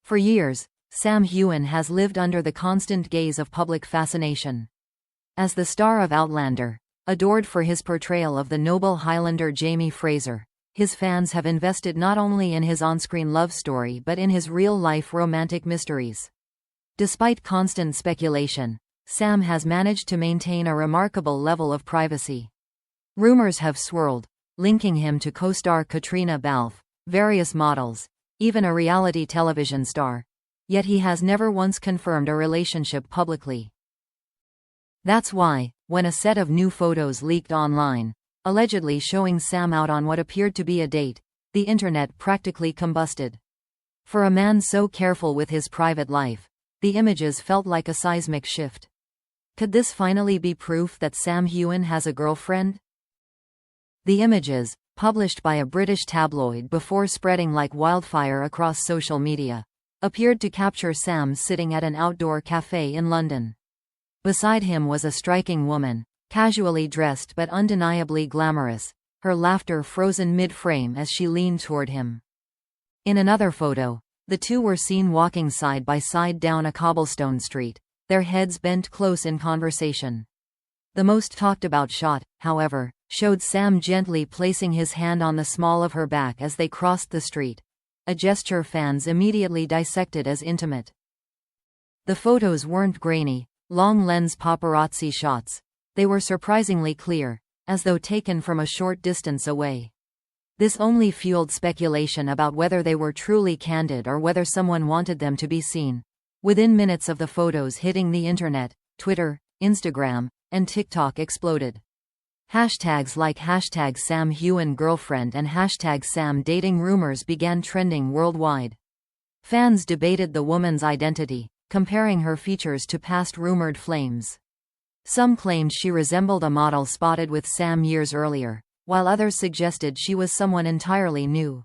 For years, Sam Heughan has lived under the constant gaze of public fascination. As the star of Outlander, adored for his portrayal of the noble Highlander Jamie Fraser, his fans have invested not only in his on-screen love story but in his real-life romantic mysteries. Despite constant speculation, Sam has managed to maintain a remarkable level of privacy. Rumors have swirled, linking him to co-star Katrina Balfe, various models, even a reality television star. Yet he has never once confirmed a relationship publicly. That's why, when a set of new photos leaked online, allegedly showing Sam out on what appeared to be a date, the internet practically combusted. For a man so careful with his private life, the images felt like a seismic shift. Could this finally be proof that Sam Heughan has a girlfriend? The images, published by a British tabloid before spreading like wildfire across social media, appeared to capture Sam sitting at an outdoor cafe in London. Beside him was a striking woman, casually dressed but undeniably glamorous, her laughter frozen mid-frame as she leaned toward him. In another photo, the two were seen walking side by side down a cobblestone street, their heads bent close in conversation. The most talked about shot, however, showed Sam gently placing his hand on the small of her back as they crossed the street, a gesture fans immediately dissected as intimate. The photos weren't grainy, long-lens paparazzi shots. They were surprisingly clear, as though taken from a short distance away. This only fueled speculation about whether they were truly candid or whether someone wanted them to be seen. Within minutes of the photos hitting the internet, Twitter, Instagram, and TikTok exploded. Hashtags like #SamHeughanGirlfriend and #SamDating rumors began trending worldwide. Fans debated the woman's identity, comparing her features to past rumored flames. Some claimed she resembled a model spotted with Sam years earlier, while others suggested she was someone entirely new.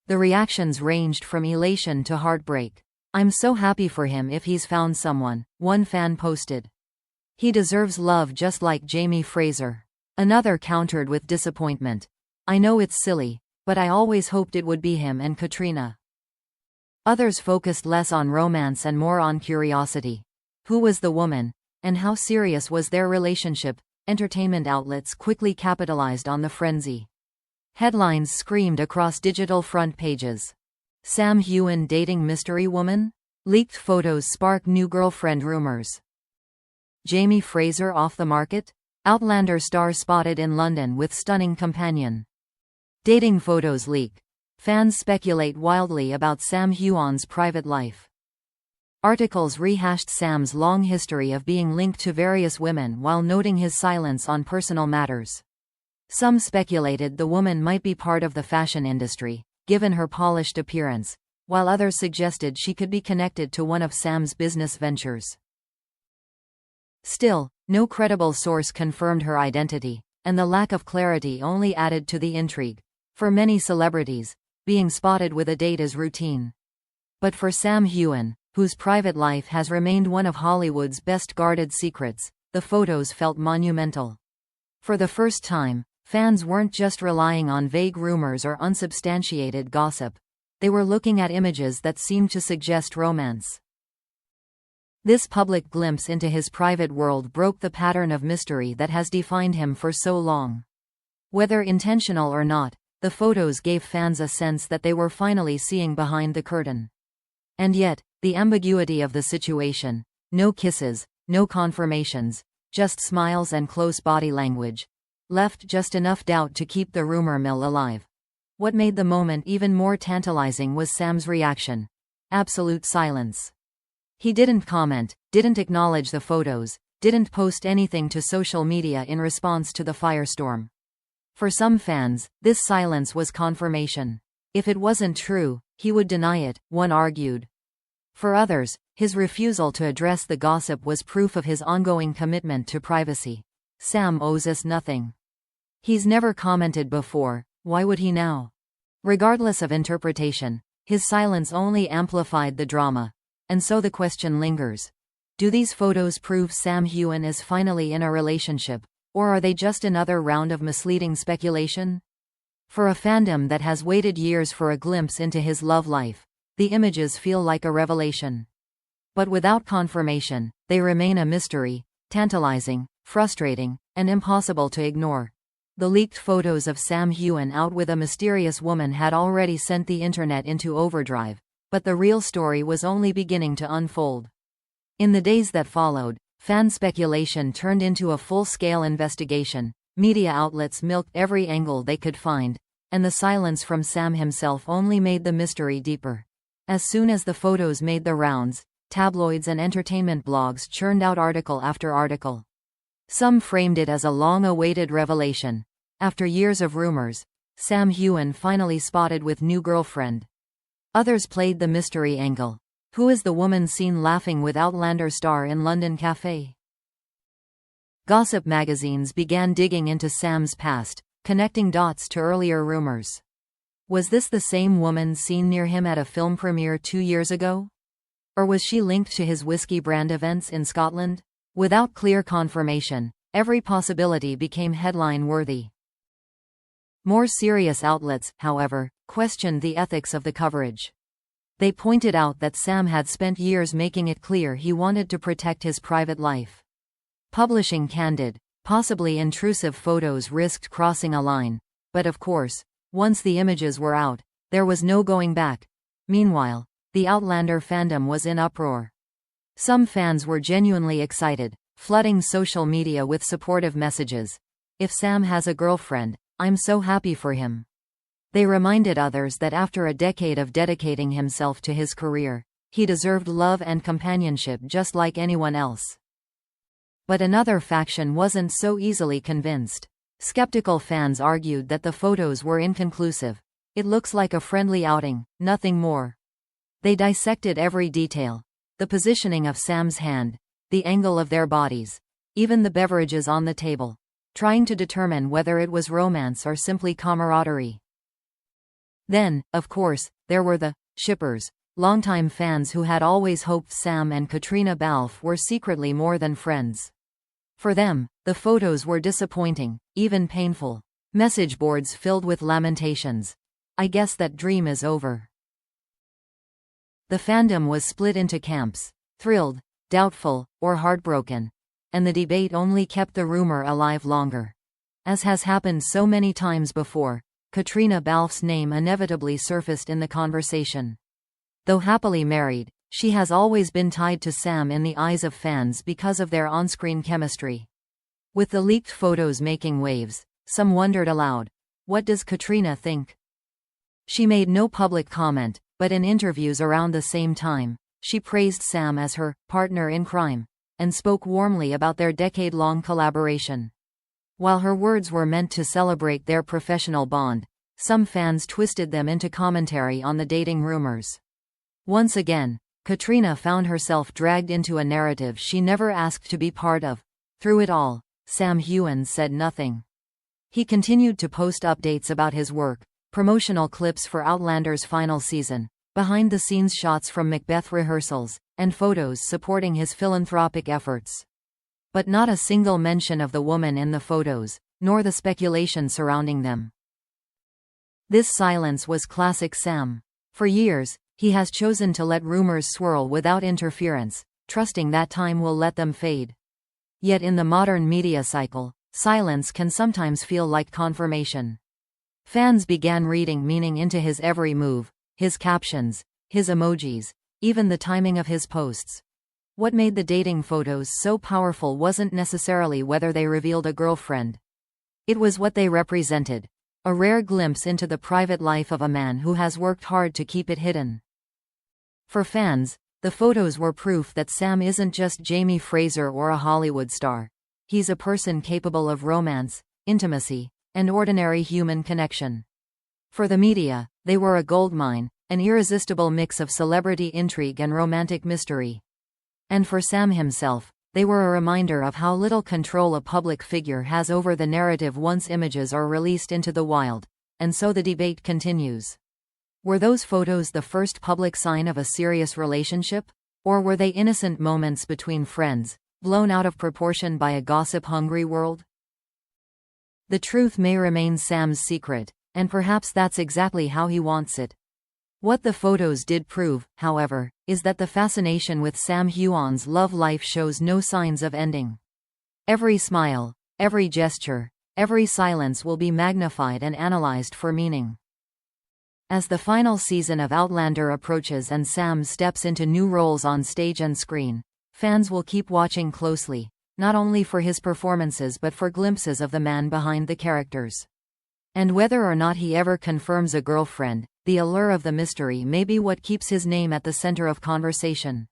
The reactions ranged from elation to heartbreak. "I'm so happy for him if he's found someone," one fan posted. "He deserves love just like Jamie Fraser." Another countered with disappointment. "I know it's silly, but I always hoped it would be him and Katrina." Others focused less on romance and more on curiosity. Who was the woman, and how serious was their relationship? Entertainment outlets quickly capitalized on the frenzy. Headlines screamed across digital front pages. Sam Heughan dating mystery woman? Leaked photos spark new girlfriend rumors. Jamie Fraser off the market? Outlander star spotted in London with stunning companion. Dating photos leak. Fans speculate wildly about Sam Heughan's private life. Articles rehashed Sam's long history of being linked to various women while noting his silence on personal matters. Some speculated the woman might be part of the fashion industry, given her polished appearance, while others suggested she could be connected to one of Sam's business ventures. Still, no credible source confirmed her identity, and the lack of clarity only added to the intrigue. For many celebrities, being spotted with a date is routine. But for Sam Heughan, whose private life has remained one of Hollywood's best-guarded secrets, the photos felt monumental. For the first time, fans weren't just relying on vague rumors or unsubstantiated gossip. They were looking at images that seemed to suggest romance. This public glimpse into his private world broke the pattern of mystery that has defined him for so long. Whether intentional or not, the photos gave fans a sense that they were finally seeing behind the curtain. And yet, the ambiguity of the situation, no kisses, no confirmations, just smiles and close body language, left just enough doubt to keep the rumor mill alive. What made the moment even more tantalizing was Sam's reaction. Absolute silence. He didn't comment, didn't acknowledge the photos, didn't post anything to social media in response to the firestorm. For some fans, this silence was confirmation. If it wasn't true, he would deny it, one argued. For others, his refusal to address the gossip was proof of his ongoing commitment to privacy. Sam owes us nothing. He's never commented before, why would he now? Regardless of interpretation, his silence only amplified the drama. And so the question lingers. Do these photos prove Sam Heughan is finally in a relationship, or are they just another round of misleading speculation? For a fandom that has waited years for a glimpse into his love life, the images feel like a revelation. But without confirmation, they remain a mystery, tantalizing, frustrating, and impossible to ignore. The leaked photos of Sam Heughan out with a mysterious woman had already sent the internet into overdrive, but the real story was only beginning to unfold. In the days that followed, fan speculation turned into a full-scale investigation. Media outlets milked every angle they could find, and the silence from Sam himself only made the mystery deeper. As soon as the photos made the rounds, tabloids and entertainment blogs churned out article after article. Some framed it as a long-awaited revelation. After years of rumors, Sam Heughan finally spotted with new girlfriend. Others played the mystery angle. Who is the woman seen laughing with Outlander star in London cafe? Gossip magazines began digging into Sam's past, connecting dots to earlier rumors. Was this the same woman seen near him at a film premiere 2 years ago? Or was she linked to his whiskey brand events in Scotland? Without clear confirmation, every possibility became headline-worthy. More serious outlets, however, questioned the ethics of the coverage. They pointed out that Sam had spent years making it clear he wanted to protect his private life. Publishing candid, possibly intrusive photos risked crossing a line, but of course, once the images were out, there was no going back. Meanwhile, the Outlander fandom was in uproar. Some fans were genuinely excited, flooding social media with supportive messages. "If Sam has a girlfriend, I'm so happy for him." They reminded others that after a decade of dedicating himself to his career, he deserved love and companionship just like anyone else. But another faction wasn't so easily convinced. Skeptical fans argued that the photos were inconclusive. "It looks like a friendly outing, nothing more." They dissected every detail. The positioning of Sam's hand, the angle of their bodies, even the beverages on the table, trying to determine whether it was romance or simply camaraderie. Then, of course, there were the shippers, longtime fans who had always hoped Sam and Katrina Balfe were secretly more than friends. For them, the photos were disappointing, even painful. Message boards filled with lamentations. "I guess that dream is over." The fandom was split into camps, thrilled, doubtful, or heartbroken, and the debate only kept the rumor alive longer. As has happened so many times before, Katrina Balfe's name inevitably surfaced in the conversation. Though happily married, she has always been tied to Sam in the eyes of fans because of their on-screen chemistry. With the leaked photos making waves, some wondered aloud, what does Katrina think? She made no public comment, but in interviews around the same time, she praised Sam as her partner in crime, and spoke warmly about their decade-long collaboration. While her words were meant to celebrate their professional bond, some fans twisted them into commentary on the dating rumors. Once again, Katrina found herself dragged into a narrative she never asked to be part of. Through it all, Sam Heughan said nothing. He continued to post updates about his work, promotional clips for Outlander's final season, behind-the-scenes shots from Macbeth rehearsals, and photos supporting his philanthropic efforts. But not a single mention of the woman in the photos, nor the speculation surrounding them. This silence was classic Sam. For years, he has chosen to let rumors swirl without interference, trusting that time will let them fade. Yet in the modern media cycle, silence can sometimes feel like confirmation. Fans began reading meaning into his every move, his captions, his emojis, even the timing of his posts. What made the dating photos so powerful wasn't necessarily whether they revealed a girlfriend. It was what they represented, a rare glimpse into the private life of a man who has worked hard to keep it hidden. For fans, the photos were proof that Sam isn't just Jamie Fraser or a Hollywood star. He's a person capable of romance, intimacy, and ordinary human connection. For the media, they were a goldmine, an irresistible mix of celebrity intrigue and romantic mystery. And for Sam himself, they were a reminder of how little control a public figure has over the narrative once images are released into the wild. And so the debate continues. Were those photos the first public sign of a serious relationship? Or were they innocent moments between friends, blown out of proportion by a gossip-hungry world? The truth may remain Sam's secret, and perhaps that's exactly how he wants it. What the photos did prove, however, is that the fascination with Sam Heughan's love life shows no signs of ending. Every smile, every gesture, every silence will be magnified and analyzed for meaning. As the final season of Outlander approaches and Sam steps into new roles on stage and screen, fans will keep watching closely, not only for his performances but for glimpses of the man behind the characters. And whether or not he ever confirms a girlfriend, the allure of the mystery may be what keeps his name at the center of conversation.